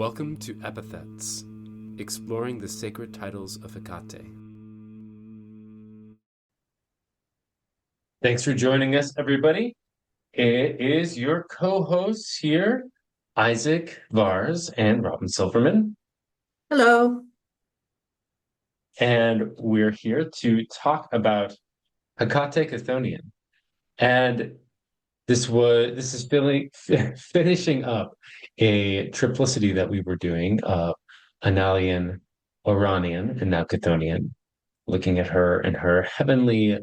Welcome to Epithets, exploring the sacred titles of Hecate. Thanks for joining us, everybody. It is your co-hosts here, Isaac Vars and Robin Silverman, Hello. and we're here to talk about Hecate Chthonian. And this is finishing up a triplicity that we were doing of Analian, Oranian, and now Chthonian, looking at her and her heavenly,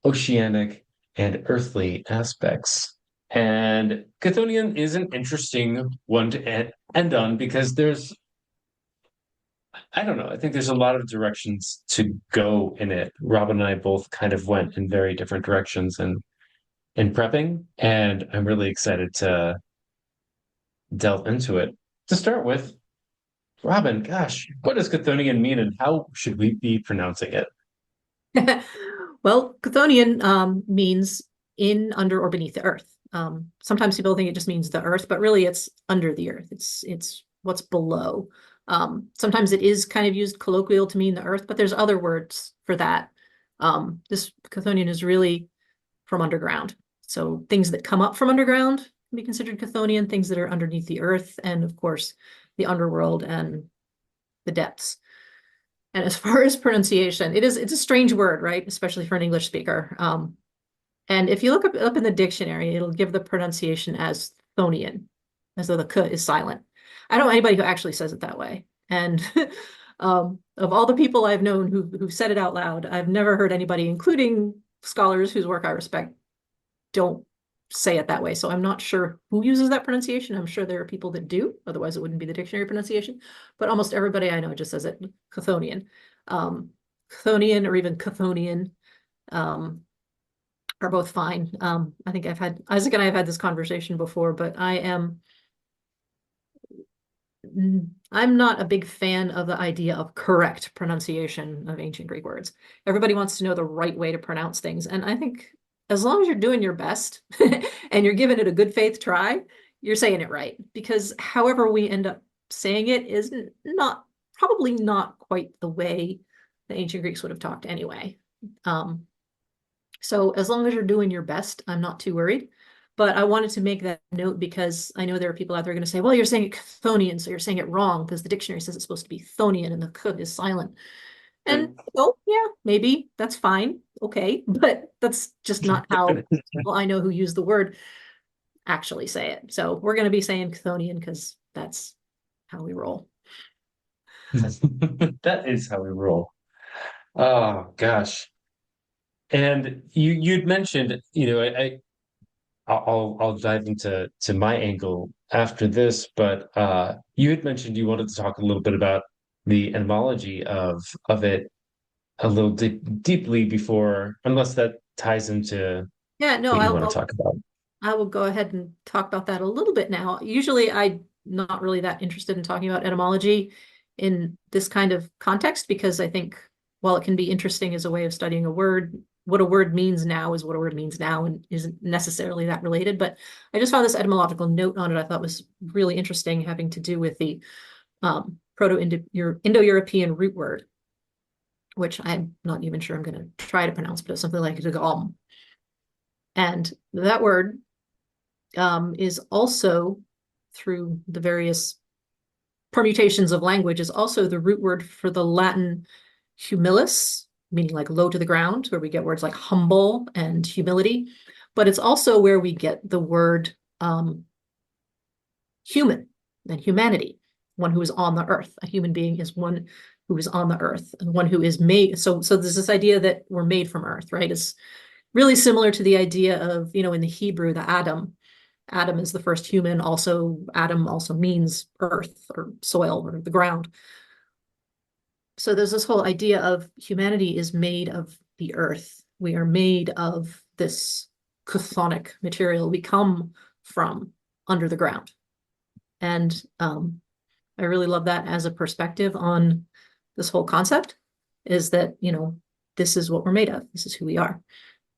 oceanic, and earthly aspects. And Chthonian is an interesting one to end on because I don't know, I think there's a lot of directions to go in it. Rob and I both kind of went in very different directions in prepping, and I'm really excited to delve into it. To start with, Robin, gosh, what does Chthonian mean and how should we be pronouncing it? Well, Chthonian means in, under, or beneath the earth. Sometimes people think it just means the earth, but really it's under the earth. It's what's below. Sometimes it is kind of used colloquial to mean the earth, but there's other words for that. This Chthonian is really from underground. So things that come up from underground can be considered Chthonian, things that are underneath the earth, and of course, the underworld and the depths. And as far as pronunciation, it's a strange word, right? Especially for an English speaker. And if you look up in the dictionary, it'll give the pronunciation as Chthonian, as though the k is silent. I don't know anybody who actually says it that way. And of all the people I've known who've said it out loud, I've never heard anybody, including scholars whose work I respect, don't say it that way. So I'm not sure who uses that pronunciation. I'm sure there are people that do, otherwise it wouldn't be the dictionary pronunciation. But almost everybody I know just says it Chthonian. Chthonian or even Chthonian are both fine. I think Isaac and I have had this conversation before, but I'm not a big fan of the idea of correct pronunciation of ancient Greek words. Everybody wants to know the right way to pronounce things. And I think as long as you're doing your best and you're giving it a good faith try, you're saying it right. Because however we end up saying it is probably not quite the way the ancient Greeks would have talked anyway. So as long as you're doing your best, I'm not too worried. But I wanted to make that note because I know there are people out there going to say, well, you're saying it Chthonian, so you're saying it wrong because the dictionary says it's supposed to be Chthonian and the k is silent. And oh yeah, maybe that's fine. Okay. But that's just not how people I know who use the word actually say it. So we're going to be saying Chthonian because that's how we roll. That is how we roll. Oh gosh. And you'd mentioned, I'll dive into my angle after this, but you had mentioned you wanted to talk a little bit about the etymology of it a little deeply before, unless that ties into Yeah, no, what you want to talk about. I will go ahead and talk about that a little bit now. Usually I'm not really that interested in talking about etymology in this kind of context because I think while it can be interesting as a way of studying a word, what a word means now is what a word means now and isn't necessarily that related. But I just found this etymological note on it I thought was really interesting, having to do with the Proto-Indo-European root word, which I'm not even sure I'm going to try to pronounce, but it's something like dagom. And that word is also, through the various permutations of language, is also the root word for the Latin humilis, meaning like low to the ground, where we get words like humble and humility. But it's also where we get the word human and humanity, one who is on the earth. A human being is one who is on the earth and one who is made. So there's this idea that we're made from earth, right? It's really similar to the idea of, in the Hebrew, the Adam. Adam is the first human. Also, Adam also means earth or soil or the ground. So there's this whole idea of humanity is made of the earth. We are made of this chthonic material. We come from under the ground. And I really love that as a perspective on this whole concept, is that, this is what we're made of. This is who we are.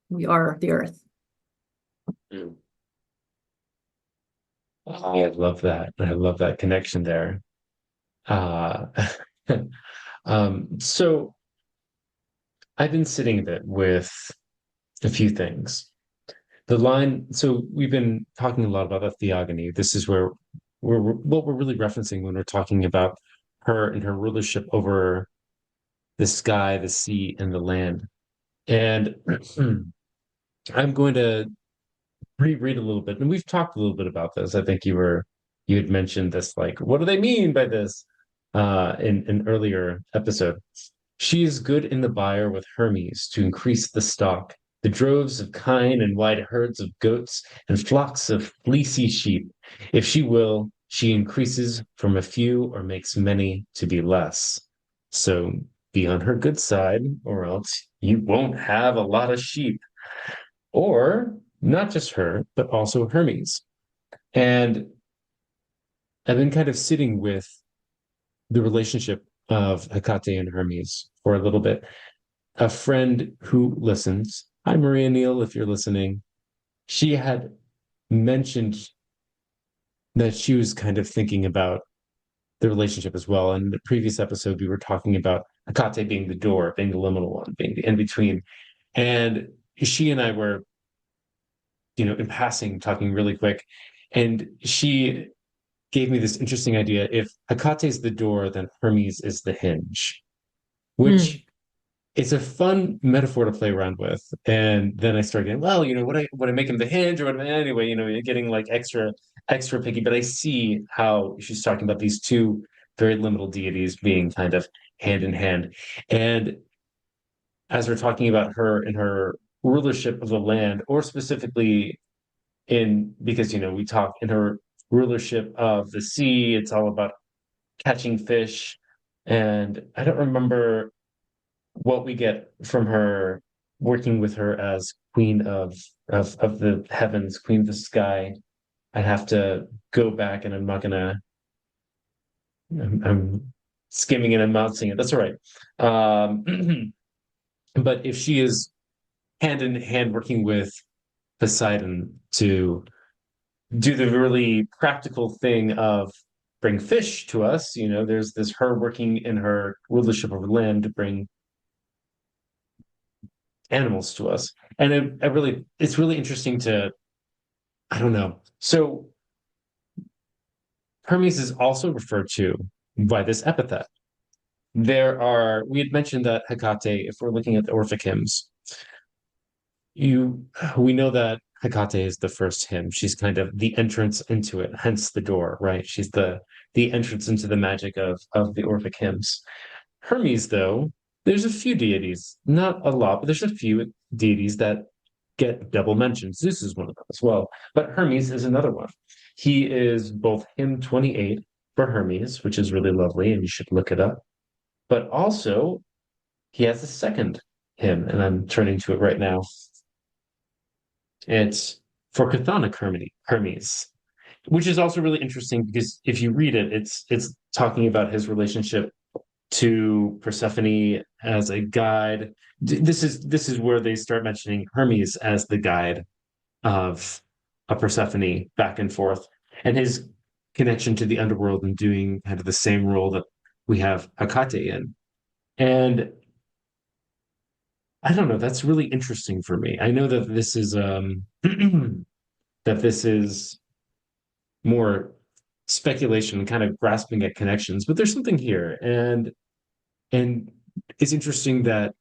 We are the earth. I love that. I love that connection there. Uh, so I've been sitting a bit with a few things. The line, so we've been talking a lot about the theogony. This is where what we're really referencing when we're talking about her and her rulership over the sky, the sea, and the land. And I'm going to reread a little bit, and we've talked a little bit about this. I think you had mentioned this, like, what do they mean by this? In an earlier episode. She is good in the byre with Hermes to increase the stock, the droves of kine and wide herds of goats and flocks of fleecy sheep. If she will, she increases from a few or makes many to be less. So be on her good side, or else you won't have a lot of sheep. Or not just her, but also Hermes. And I've been kind of sitting with the relationship of Hecate and Hermes for a little bit. A friend who listens, hi Maria Neal, if you're listening, she had mentioned that she was kind of thinking about the relationship as well. In the previous episode, we were talking about Hecate being the door, being the liminal one, being the in between. And she and I were, in passing, talking really quick. And she gave me this interesting idea. If Hecate is the door, then Hermes is the hinge, Hmm. which it's a fun metaphor to play around with. And then I started getting, well, would I make him the hinge or what? Anyway, you're getting like extra picky. But I see how she's talking about these two very liminal deities being kind of hand in hand. And as we're talking about her and her rulership of the land, or specifically in because we talk in her rulership of the sea, it's all about catching fish. And I don't remember what we get from her working with her as queen of the heavens, queen of the sky. I'd have to go back, and I'm not gonna. I'm skimming and I'm not seeing it. That's all right. But if she is hand in hand working with Poseidon to do the really practical thing of bring fish to us, there's this her working in her rulership of land to bring animals to us. And it's really interesting to, I don't know. So Hermes is also referred to by this epithet. We had mentioned that Hecate, if we're looking at the Orphic hymns, you, we know that Hecate is the first hymn. She's kind of the entrance into it, hence the door, right? She's the entrance into the magic of the Orphic hymns. Hermes, though, there's a few deities, not a lot, but there's a few deities that get double mentions. Zeus is one of them as well, but Hermes is another one. He is both hymn 28 for Hermes, which is really lovely, and you should look it up. But also, he has a second hymn, and I'm turning to it right now. It's for Chthonic Hermes, which is also really interesting because if you read it, it's talking about his relationship to Persephone as a guide. This is where they start mentioning Hermes as the guide of a Persephone back and forth, and his connection to the underworld and doing kind of the same role that we have Hecate in. And I don't know, that's really interesting for me. I know that this is that this is more speculation and kind of grasping at connections, but there's something here. And it's interesting that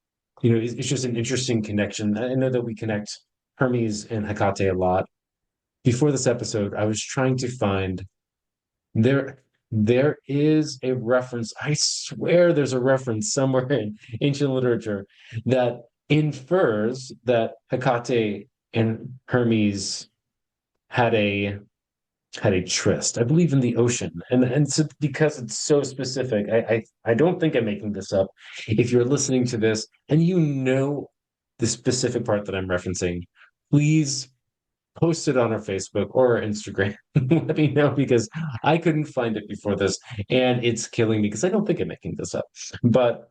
it's just an interesting connection. I know that we connect Hermes and Hecate a lot. Before this episode, I was trying to find there there is a reference. I swear there's a reference somewhere in ancient literature that infers that Hecate and Hermes had a had a tryst, I believe, in the ocean. And so because it's so specific, I don't think I'm making this up. If you're listening to this and you know the specific part that I'm referencing, please post it on our Facebook or our Instagram. Let me know because I couldn't find it before this, and it's killing me because I don't think I'm making this up. But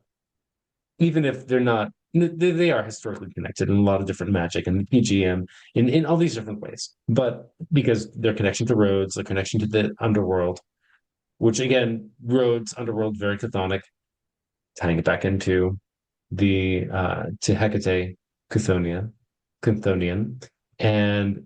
even if they're not, they are historically connected in a lot of different magic and PGM in all these different ways. But because their connection to roads, their connection to the underworld, which again, roads, underworld, very chthonic, tying it back into the to Hecate, Chthonian, and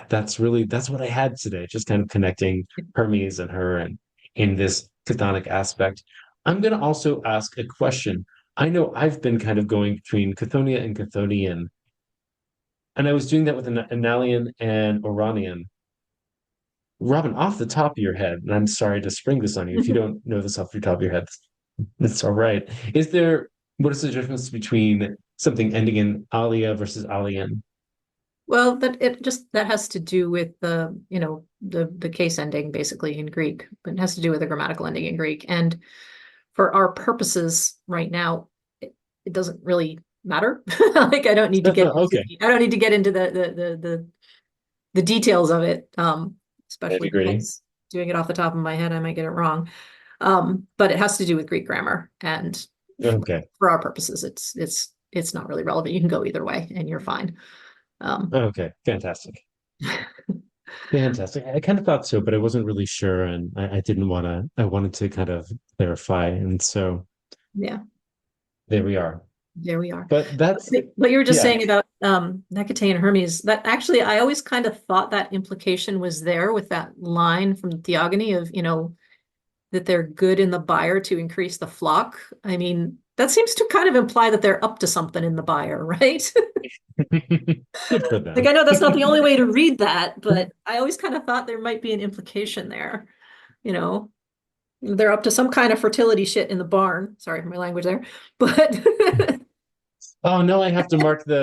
that's what I had today. Just kind of connecting Hermes and her and in this chthonic aspect. I'm going to also ask a question. I know I've been kind of going between Chthonia and Chthonian, and I was doing that with an Analian and Oranian. Robin, off the top of your head, and I'm sorry to spring this on you. If you don't know this off the top of your head, that's all right. What is the difference between something ending in alia versus alien? Well, that has to do with the case ending basically in Greek. It has to do with the grammatical ending in Greek. And for our purposes right now, it doesn't really matter. Like I don't need to get Okay, into the details of it, I especially agree. because doing it off the top of my head, I might get it wrong. But it has to do with Greek grammar, and Okay, for our purposes, it's not really relevant. You can go either way, and you're fine. okay, fantastic. Fantastic. I kind of thought so, but I wasn't really sure, and I didn't want to. I wanted to kind of clarify, and so Yeah, there we are. there we are. But that's But you were just yeah. saying about Hecate and Hermes. That actually, I always kind of thought that implication was there with that line from Theogony of, that they're good in the byre to increase the flock. I mean, that seems to kind of imply that they're up to something in the byre, right? Good for Like, I them. know that's not the only way to read that, but I always kind of thought there might be an implication there. You know, they're up to some kind of fertility shit in the barn. Sorry for my language there, but Oh no, I have to mark the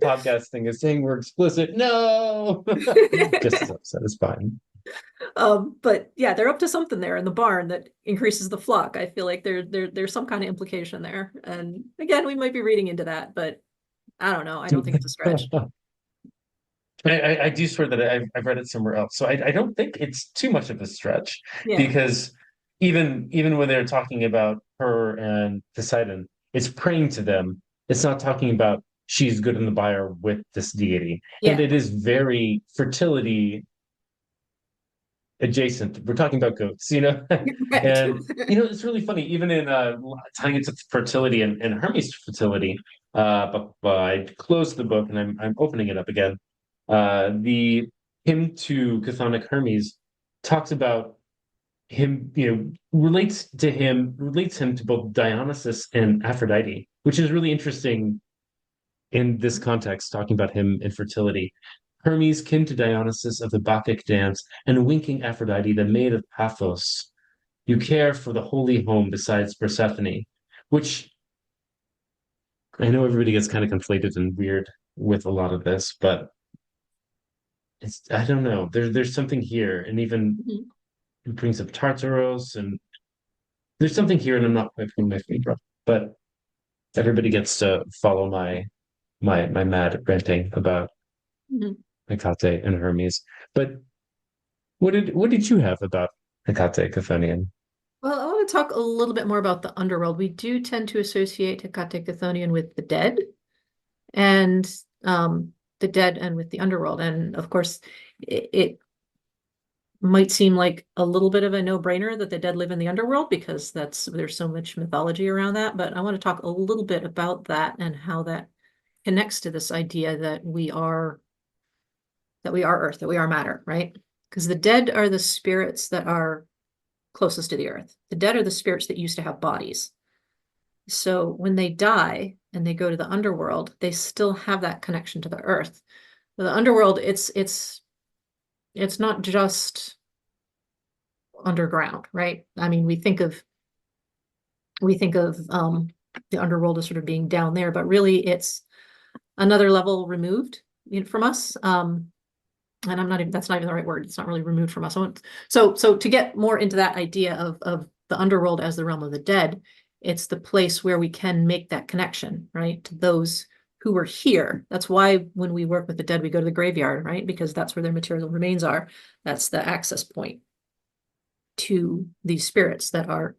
podcast thing as saying we're explicit. No. Just as upset is fine. but yeah, they're up to something there in the barn that increases the flock. I feel like there's some kind of implication there. And again, we might be reading into that, but I don't know. I don't think it's a stretch. I do swear that I've read it somewhere else. So I don't think it's too much of a stretch Yeah. because even when they're talking about her and Poseidon, it's praying to them. It's not talking about she's good in the byre with this deity. And Yeah. it is very fertility adjacent. We're talking about goats, Right. and it's really funny, even in tying into fertility and Hermes fertility. But I closed the book and I'm opening it up again. The hymn to Chthonic Hermes talks about him, relates him to both Dionysus and Aphrodite, which is really interesting in this context, talking about him and fertility. Hermes, kin to Dionysus of the Bacchic dance, and winking Aphrodite, the maid of Paphos. You care for the holy home besides Persephone, which I know everybody gets kind of conflated and weird with a lot of this, but I don't know. There's something here, and even Mhm. it brings up Tartaros, and there's something here, and I'm not quite putting my finger up, but everybody gets to follow my mad ranting about Mhm. Hecate and Hermes. But what did you have about Hecate Chthonian? Well, I want to talk a little bit more about the underworld. We do tend to associate Hecate Chthonian with the dead and the dead and with the underworld. And of course, it might seem like a little bit of a no-brainer that the dead live in the underworld because there's so much mythology around that. But I want to talk a little bit about that and how that connects to this idea that we are earth, that we are matter, right? Because the dead are the spirits that are closest to the earth. The dead are the spirits that used to have bodies. So when they die and they go to the underworld, they still have that connection to the earth. The underworld, it's not just underground, right? I mean, we think of the underworld as sort of being down there, but really it's another level removed from us. And that's not even the right word. It's not really removed from us. So to get more into that idea of the underworld as the realm of the dead, it's the place where we can make that connection, right? To those who were here. That's why when we work with the dead, we go to the graveyard, right? Because that's where their material remains are. That's the access point to these spirits that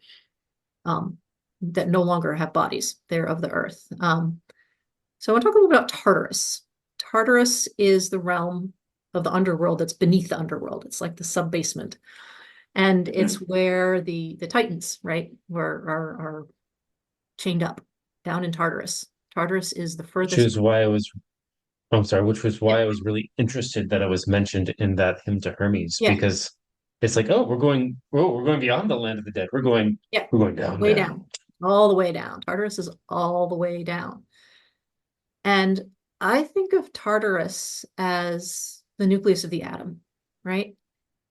no longer have bodies. They're of the earth. So I want to talk a little bit about Tartarus. Tartarus is the realm the underworld that's beneath the underworld. It's like the sub-basement. And it's where the Titans, right, are chained up down in Tartarus. Tartarus is the Which furthest. is why I was, I'm sorry, which was Yeah, why I was really interested that it was mentioned in that hymn to Hermes, yeah, because it's like, oh, we're going beyond the land of the dead. yeah. We're going down Way there. down, all the way down. Tartarus is all the way down. And I think of Tartarus as the nucleus of the atom, right?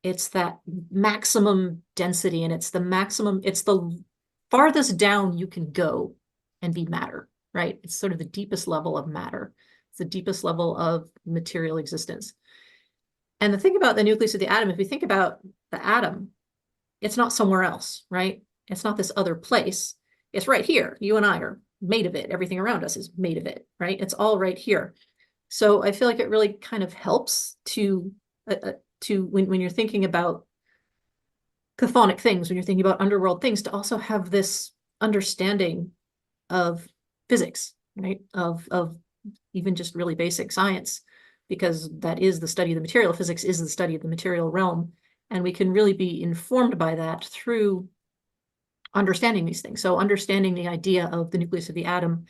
It's that maximum density, and it's the farthest down you can go and be matter, right? It's sort of the deepest level of matter. It's the deepest level of material existence. And the thing about the nucleus of the atom, if we think about the atom, it's not somewhere else, right? It's not this other place. It's right here. You and I are made of it. Everything around us is made of it, right? It's all right here. So I feel like it really kind of helps to when you're thinking about chthonic things, when you're thinking about underworld things, to also have this understanding of physics, right? Of even just really basic science, because that is the study of the material. Physics is the study of the material realm, and we can really be informed by that through understanding these things. So understanding the idea of the nucleus of the atom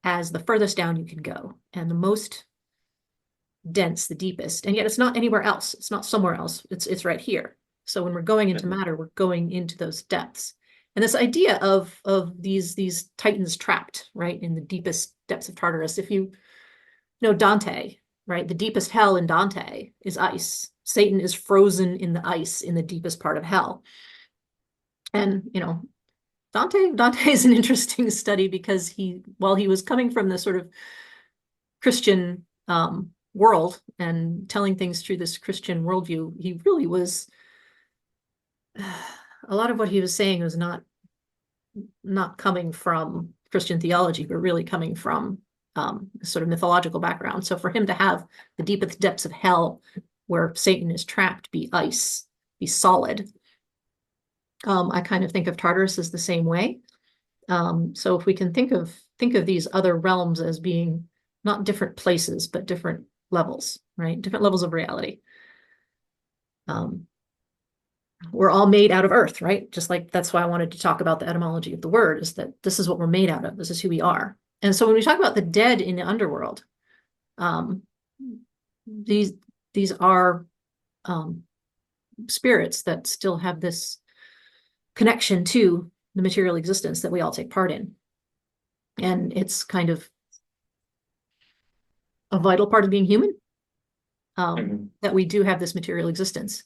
as the furthest down you can go and the most dense, the deepest, and yet it's not anywhere else. It's not somewhere else. It's right here. So when we're going into matter, we're going into those depths. And this idea of these titans trapped, right, in the deepest depths of Tartarus. If you know Dante, right, the deepest hell in Dante is ice. Satan is frozen in the ice in the deepest part of hell. And Dante is an interesting study because while he was coming from this sort of Christian world and telling things through this Christian worldview, he really was a lot of what he was saying was not coming from Christian theology, but really coming from sort of mythological background. So for him to have the deepest depths of hell where Satan is trapped be ice, be solid, I kind of think of Tartarus as the same way. So if we can think of these other realms as being not different places, but different levels, right? Different levels of reality. We're all made out of earth, right? Just like that's why I wanted to talk about the etymology of the word, is that this is what we're made out of. This is who we are. And so when we talk about the dead in the underworld, um, these are spirits that still have this connection to the material existence that we all take part in. And it's kind of a vital part of being human, that we do have this material existence.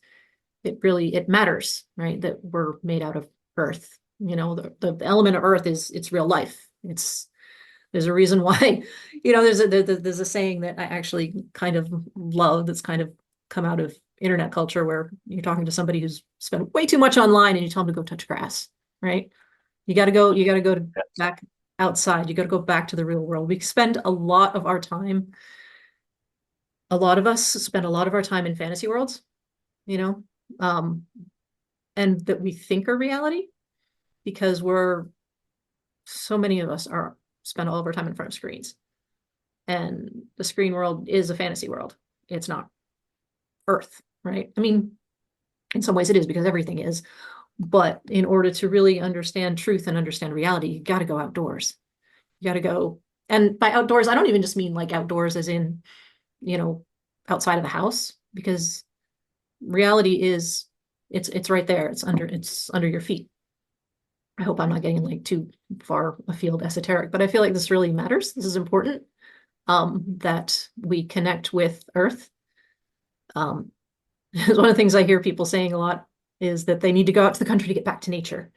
It matters, right? That we're made out of earth. The element of earth it's real life. There's a reason why, there's a saying that I actually kind of love that's kind of come out of internet culture, where you're talking to somebody who's spent way too much online and you tell them to go touch grass, right? You got to go back outside. You got to go back to the real world. We spend a lot of us spend a lot of our time in fantasy worlds, and that we think are reality, because so many of us spend all of our time in front of screens. And the screen world is a fantasy world. It's not Earth, right? I mean, in some ways it is, because everything is. But in order to really understand truth and understand reality, you got to go outdoors. You got to go. And by outdoors, I don't even just mean like outdoors as in, outside of the house, because reality is, it's right there. It's under your feet. I hope I'm not getting like too far afield esoteric, but I feel like this really matters. This is important, that we connect with Earth. One of the things I hear people saying a lot is that they need to go out to the country to get back to nature.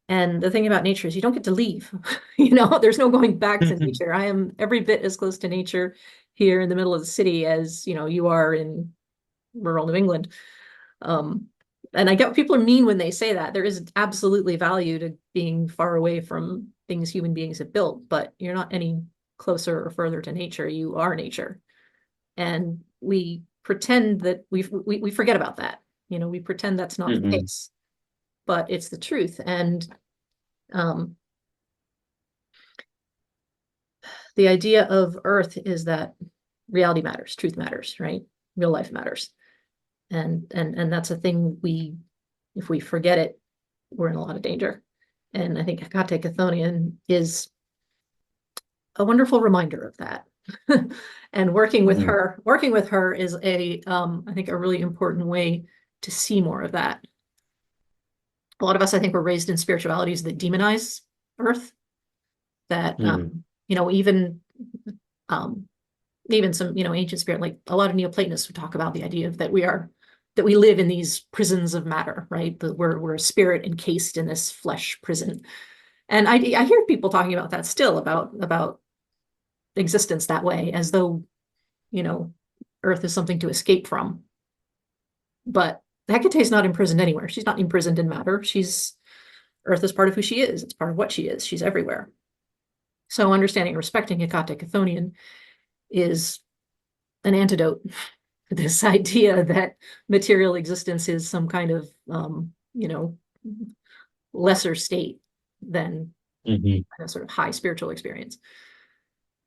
And the thing about nature is you don't get to leave. There's no going back to nature. I am every bit as close to nature here in the middle of the city as, you are in rural New England. And I get what people mean when they say that. There is absolutely value to being far away from things human beings have built, but you're not any closer or further to nature. You are nature. And we pretend that we forget about that. We pretend that's not the case, but it's the truth. And the idea of Earth is that reality matters, truth matters, right? Real life matters. And that's a thing if we forget it, we're in a lot of danger. And I think Hecate Chthonian is a wonderful reminder of that. And Mhm. working with her is I think a really important way to see more of that. A lot of us, I think, were raised in spiritualities that demonize Earth, that, Mm. even, um, even some, ancient spirit, like a lot of Neoplatonists would talk about the idea of that we live in these prisons of matter, right? That we're a spirit encased in this flesh prison. And I hear people talking about that still, about existence that way, as though, you know, Earth is something to escape from. But Hecate is not imprisoned anywhere. She's not imprisoned in matter. Earth is part of who she is. It's part of what she is. She's everywhere. So understanding and respecting Hecate Chthonian is an antidote to this idea that material existence is some kind of, lesser state than Mhm. a sort of high spiritual experience.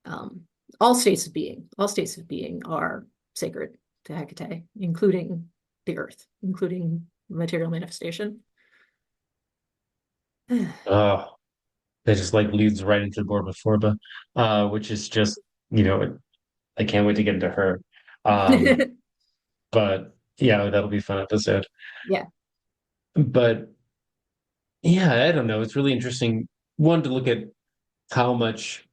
Um, all states of being are sacred to Hecate, including the earth, including material manifestation. Oh, that just like leads right into the board with Forba, which is just, you know, I can't wait to get into her. Um, but yeah, that'll be a fun episode. Yeah, But yeah, I don't know. It's really interesting. One, to look at how much,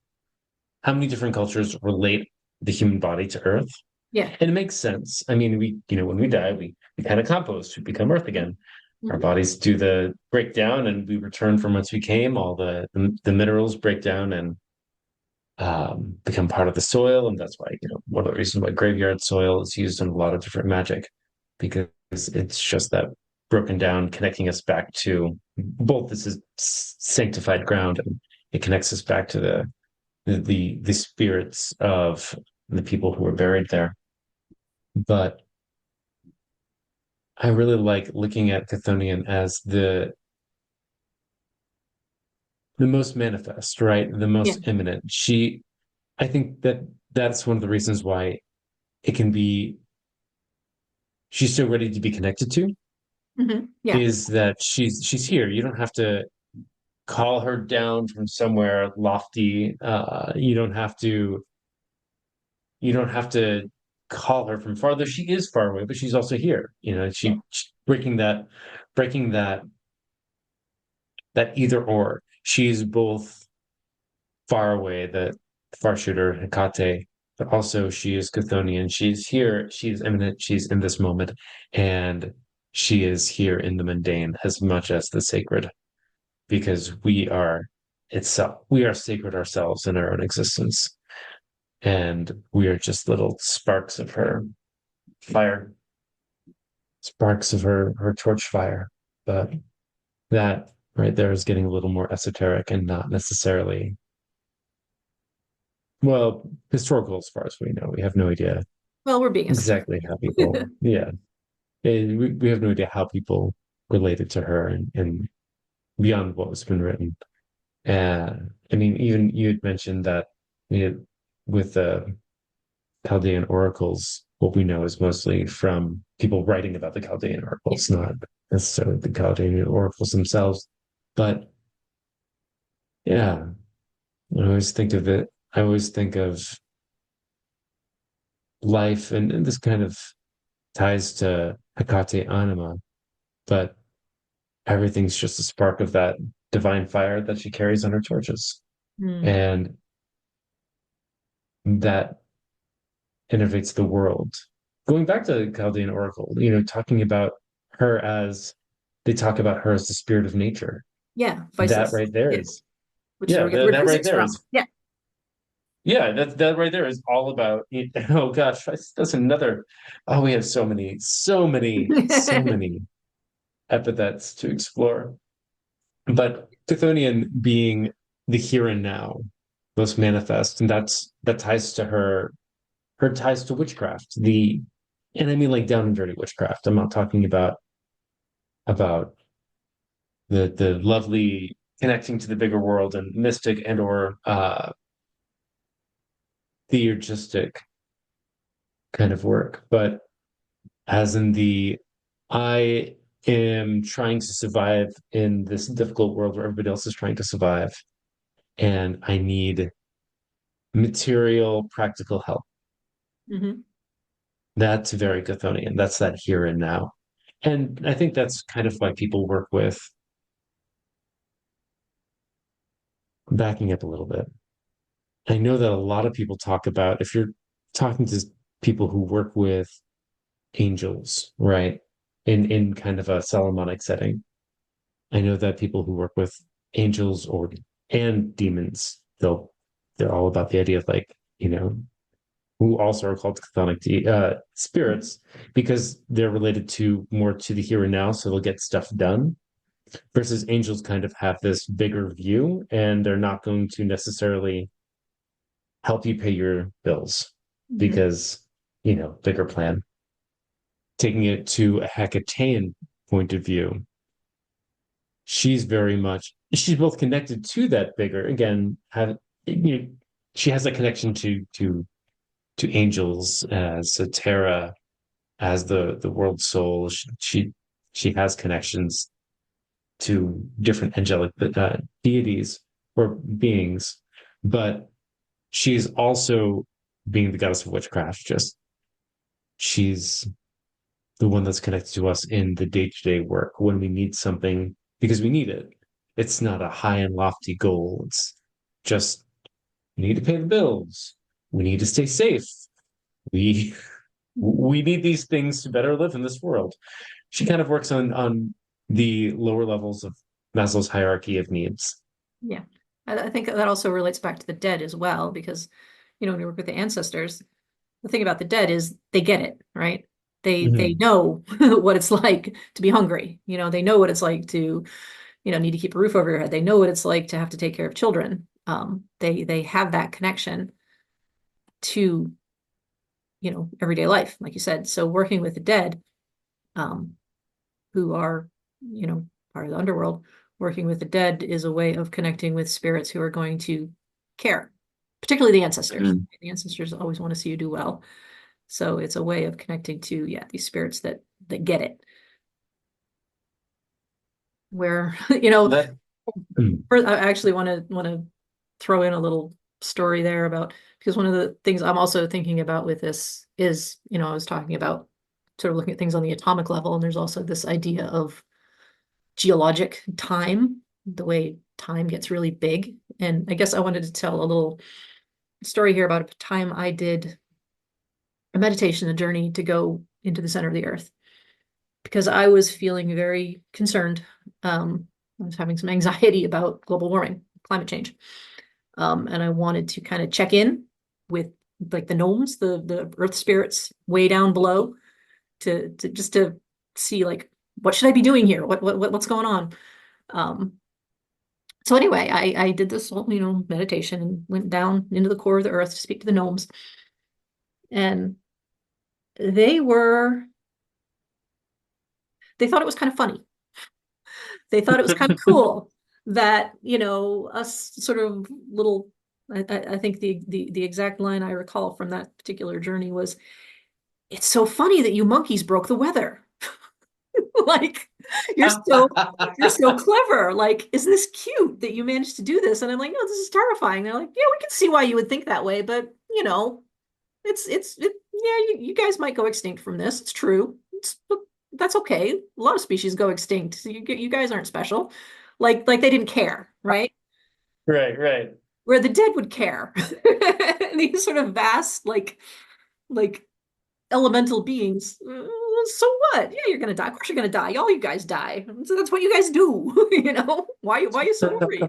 how many different cultures relate the human body to Earth. yeah. And it makes sense. I mean, when we die, we kind of compost, we become Earth again. Our Mhm. bodies do the breakdown and we return from whence we came. All the minerals break down and become part of the soil. And that's why, one of the reasons why graveyard soil is used in a lot of different magic, because it's just that broken down, connecting us back to both this is sanctified ground and it connects us back to the spirits of the people who were buried there. But I really like looking at Chthonian as the most manifest, right? The Yeah. most imminent. I think that's one of the reasons why it can be she's so ready to be connected to Yeah. is that she's here. You don't have to call her down from somewhere lofty. You don't have to call her from farther. She is far away, but she's also here. Yeah. She breaking that either or. She's both far away, the far shooter Hecate, but also she is Chthonian. She's here, she's imminent, she's in this moment, and she is here in the mundane as much as the sacred, because we are sacred ourselves in our own existence. And we are just little sparks of her fire, sparks of her torch fire. But that right there is getting a little more esoteric and not necessarily, well, historical as far as we know. We have no idea Well, we're being esoteric. exactly how people, yeah. And we have no idea how people related to her and beyond what was been written. I mean, even you had mentioned that, with the Chaldean oracles, what we know is mostly from people writing about the Chaldean Yeah. oracles, not necessarily the Chaldean oracles themselves. But yeah, I always think of it. I always think of life, and this kind of ties to Hecate Anima, but everything's just a spark of that divine fire that she carries on her torches. Mm. And that innovates the world. Going back to the Chaldean Oracle, talking about her as they talk about her as the spirit of nature. Yeah. That Viceless. right there Yeah. is, Which is where yeah, we get the word that right physics there from. is, Yeah. yeah, that right there is all about, oh gosh, that's another, oh, we have so many epithets to explore. But Chthonian being the here and now, most manifest, and that ties to her ties to witchcraft. And I mean like down and dirty witchcraft. I'm not talking about the lovely connecting to the bigger world and mystic and or theurgistic kind of work, but as in the I am trying to survive in this difficult world where everybody else is trying to survive, and I need material, practical help. Hmm. That's very Chthonian. That's that here and now. And I think that's kind of why people work with backing up a little bit. I know that a lot of people talk about if you're talking to people who work with angels, right? In kind of a Solomonic setting. I know that people who work with angels or and demons, they're all about the idea of like, who also are called chthonic spirits because they're related to more to the here and now, so they'll get stuff done. Versus angels kind of have this bigger view, and they're not going to necessarily help you pay your bills Hmm. because bigger plan. Taking it to a Hecatean point of view, she's both connected to that bigger again. She has a connection to angels as a Terra as the world soul. She has connections to different angelic deities or beings, but she's also being the goddess of witchcraft. Just she's the one that's connected to us in the day-to-day work when we need something because we need it. It's not a high and lofty goal. It's just we need to pay the bills. We need to stay safe. We we need these things to better live in this world. She kind of works on the lower levels of Maslow's hierarchy of needs. Yeah. I think that also relates back to the dead as well, because, when you work with the ancestors, the thing about the dead is they get it, right? They Mhm. know what it's like to be hungry. They know what it's like to, need to keep a roof over your head. They know what it's like to have to take care of children. They have that connection to, everyday life, like you said. So working with the dead, um, who are, you know, part of the underworld, working with the dead is a way of connecting with spirits who are going to care, particularly the ancestors. Mhm. The ancestors always want to see you do well. So it's a way of connecting to, yeah, these spirits that get it. Where, That mm, I actually want to throw in a little story there about because one of the things I'm also thinking about with this is, I was talking about sort of looking at things on the atomic level, and there's also this idea of geologic time, the way time gets really big. And I guess I wanted to tell a little story here about a time I did a meditation, a journey to go into the center of the earth because I was feeling very concerned. I was having some anxiety about global warming, climate change. And I wanted to kind of check in with like the gnomes, the earth spirits way down below to just to see like what should I be doing here? What's going on? Um, so anyway, I did this whole, meditation and went down into the core of the earth to speak to the gnomes. And they were, they thought it was kind of funny. They thought it was kind of cool that, us sort of little, I think the exact line I recall from that particular journey was, it's so funny that you monkeys broke the weather. Like, you're so you're so clever. Like, isn't this cute that you managed to do this? And I'm like, no, this is terrifying. They're like, yeah, we can see why you would think that way, but yeah, you guys might go extinct from this. It's true. That's okay. A lot of species go extinct. So you guys aren't special. Like they didn't care, right? right, right. Where the dead would care. These sort of vast, like elemental beings. So what? Yeah, you're gonna die. Of course you're gonna die. All you guys die. So that's what you guys do. Why are you so worried?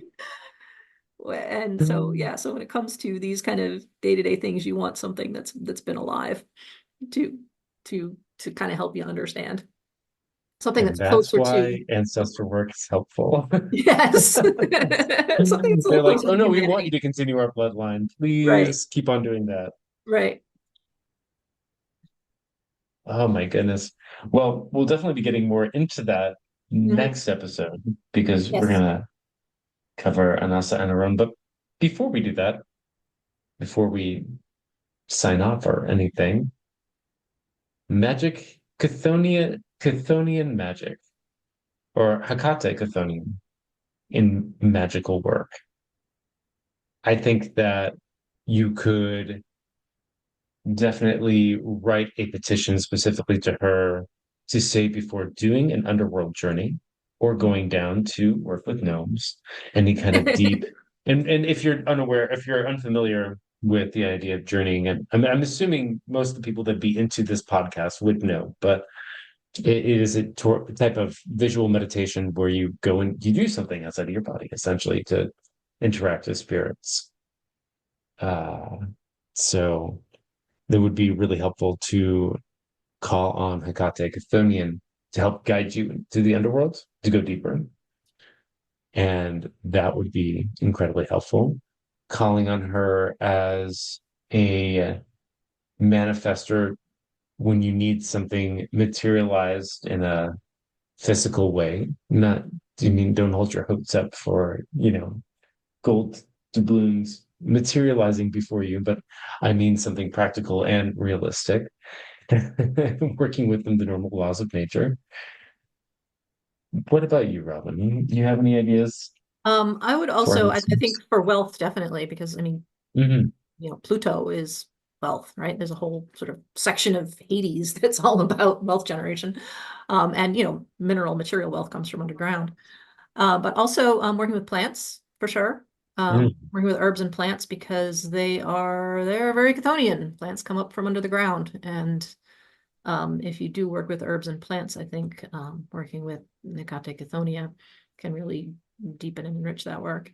And so yeah, so when it comes to these kind of day-to-day things, you want something that's been alive to to kind of help you understand. Something And that's that's closer to why ancestor work is helpful. yes. Something that's a They're little like, closer oh to no, we want you humanity. to continue our bloodline. Right, Please keep on doing that. right. Oh my goodness. Well, we'll definitely be getting more into that Mhm. next episode because we're Yes. gonna cover Anasa and Arun. But before we do that, before we sign off or anything, magic, Chthonian magic, or Hecate Chthonian in magical work. I think that you could definitely write a petition specifically to her to say before doing an underworld journey or going down to work with gnomes, any kind of deep and if you're unaware, if you're unfamiliar with the idea of journeying, and I'm assuming most of the people that be into this podcast would know, but it is a type of visual meditation where you go and you do something outside of your body essentially to interact with spirits. Uh, so that would be really helpful to call on Hecate Chthonian to help guide you to the underworld to go deeper. And that would be incredibly helpful. Calling on her as a manifester when you need something materialized in a physical way. Not, I mean, don't hold your hopes up for, gold doubloons materializing before you, but I mean something practical and realistic. Working within the normal laws of nature. What about you, Robin? Do you have any ideas I would for also, I think listeners? for wealth, definitely, because I mean, Hmm. Pluto is wealth, right? There's a whole sort of section of Hades that's all about wealth generation. And, mineral material wealth comes from underground. But also working with plants for sure. Working with herbs and plants because they're very Chthonian. Plants come up from under the ground. And if you do work with herbs and plants, I think working with Nicate Chthonian can really deepen and enrich that work.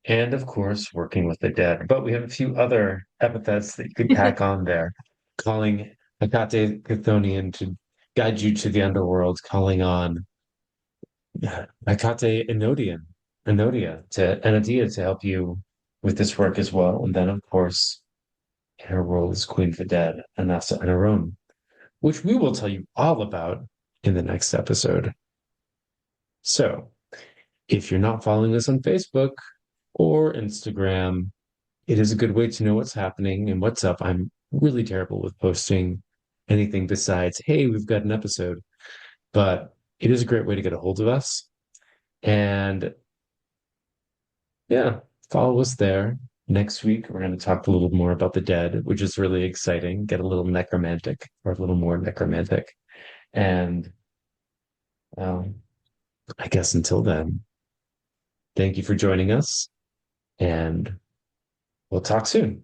And of course, working with the dead. But we have a few other epithets that you could tack on there, calling Hecate Chthonian to guide you to the underworld, calling on Hecate Enodia to help you with this work as well. And then, of course, in her role as Queen of the Dead, Anassa and her own, which we will tell you all about in the next episode. So, if you're not following us on Facebook or Instagram, it is a good way to know what's happening and what's up. I'm really terrible with posting anything besides, hey, we've got an episode, but it is a great way to get a hold of us. And yeah, follow us there. Next week, we're going to talk a little more about the dead, which is really exciting. Get a little necromantic or a little more necromantic. And um, I guess until then, thank you for joining us, and we'll talk soon.